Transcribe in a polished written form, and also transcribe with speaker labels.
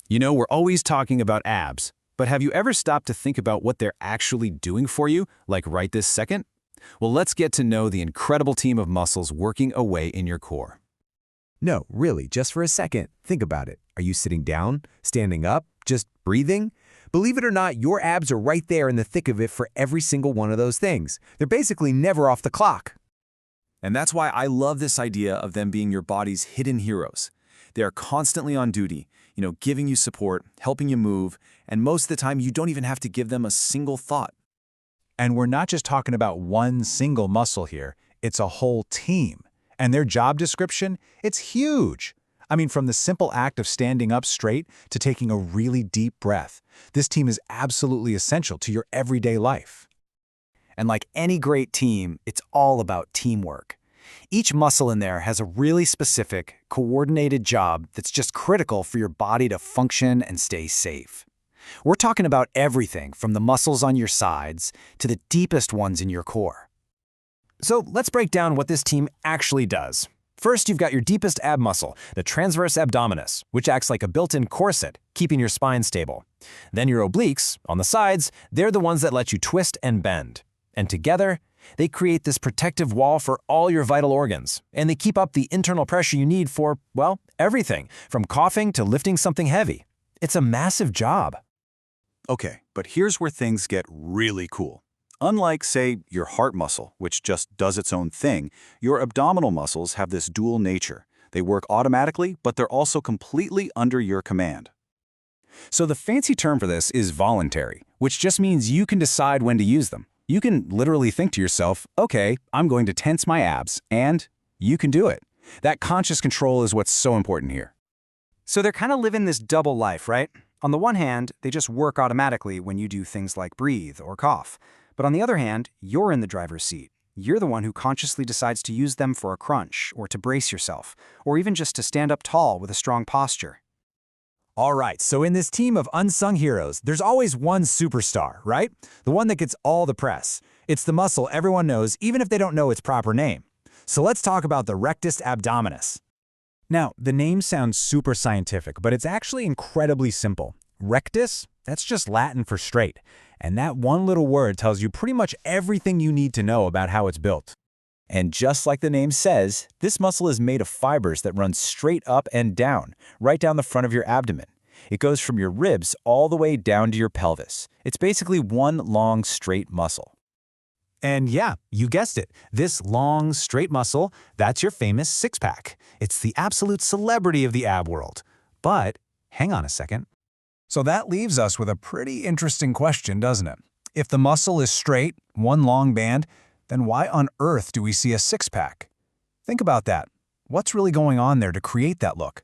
Speaker 1: You know, we're always talking about abs, but have you ever stopped to think about what they're actually doing for you, like right this second? Well, let's get to know the incredible team of muscles working away in your core.
Speaker 2: No, really, just for a second, think about it. Are you sitting down, standing up, just breathing? Believe it or not, your abs are right there in the thick of it for every single one of those things. They're basically never off the clock.
Speaker 1: And that's why I love this idea of them being your body's hidden heroes. They are constantly on duty, giving you support, helping you move, and most of the time you don't even have to give them a single thought.
Speaker 3: And we're not just talking about one single muscle here, it's a whole team. And their job description, it's huge. I mean, from the simple act of standing up straight to taking a really deep breath, this team is absolutely essential to your everyday life.
Speaker 4: And like any great team, it's all about teamwork. Each muscle in there has a really specific, coordinated job that's just critical for your body to function and stay safe. We're talking about everything from the muscles on your sides to the deepest ones in your core. So let's break down what this team actually does. First, you've got your deepest ab muscle, the transverse abdominis, which acts like a built-in corset, keeping your spine stable. Then your obliques, on the sides, they're the ones that let you twist and bend. And together, they create this protective wall for all your vital organs, and they keep up the internal pressure you need for, well, everything, from coughing to lifting something heavy. It's a massive job.
Speaker 5: Okay, but here's where things get really cool. Unlike, say, your heart muscle, which just does its own thing, your abdominal muscles have this dual nature. They work automatically, but they're also completely under your command.
Speaker 1: So the fancy term for this is voluntary, which just means you can decide when to use them. You can literally think to yourself, okay, I'm going to tense my abs, and you can do it. That conscious control is what's so important here.
Speaker 4: So they're kind of living this double life, right? On the one hand, they just work automatically when you do things like breathe or cough. But on the other hand, you're in the driver's seat. You're the one who consciously decides to use them for a crunch, or to brace yourself, or even just to stand up tall with a strong posture.
Speaker 3: All right, so in this team of unsung heroes, there's always one superstar, right? The one that gets all the press. It's the muscle everyone knows, even if they don't know its proper name. So let's talk about the rectus abdominis. Now, the name sounds super scientific, but it's actually incredibly simple. Rectus, that's just Latin for straight. And that one little word tells you pretty much everything you need to know about how it's built.
Speaker 6: And just like the name says, this muscle is made of fibers that run straight up and down, right down the front of your abdomen. It goes from your ribs all the way down to your pelvis. It's basically one long, straight muscle.
Speaker 3: And yeah, you guessed it. This long, straight muscle, that's your famous six-pack. It's the absolute celebrity of the ab world. But hang on a second. So that leaves us with a pretty interesting question, doesn't it? If the muscle is straight, one long band, then why on earth do we see a six-pack? Think about that. What's really going on there to create that look?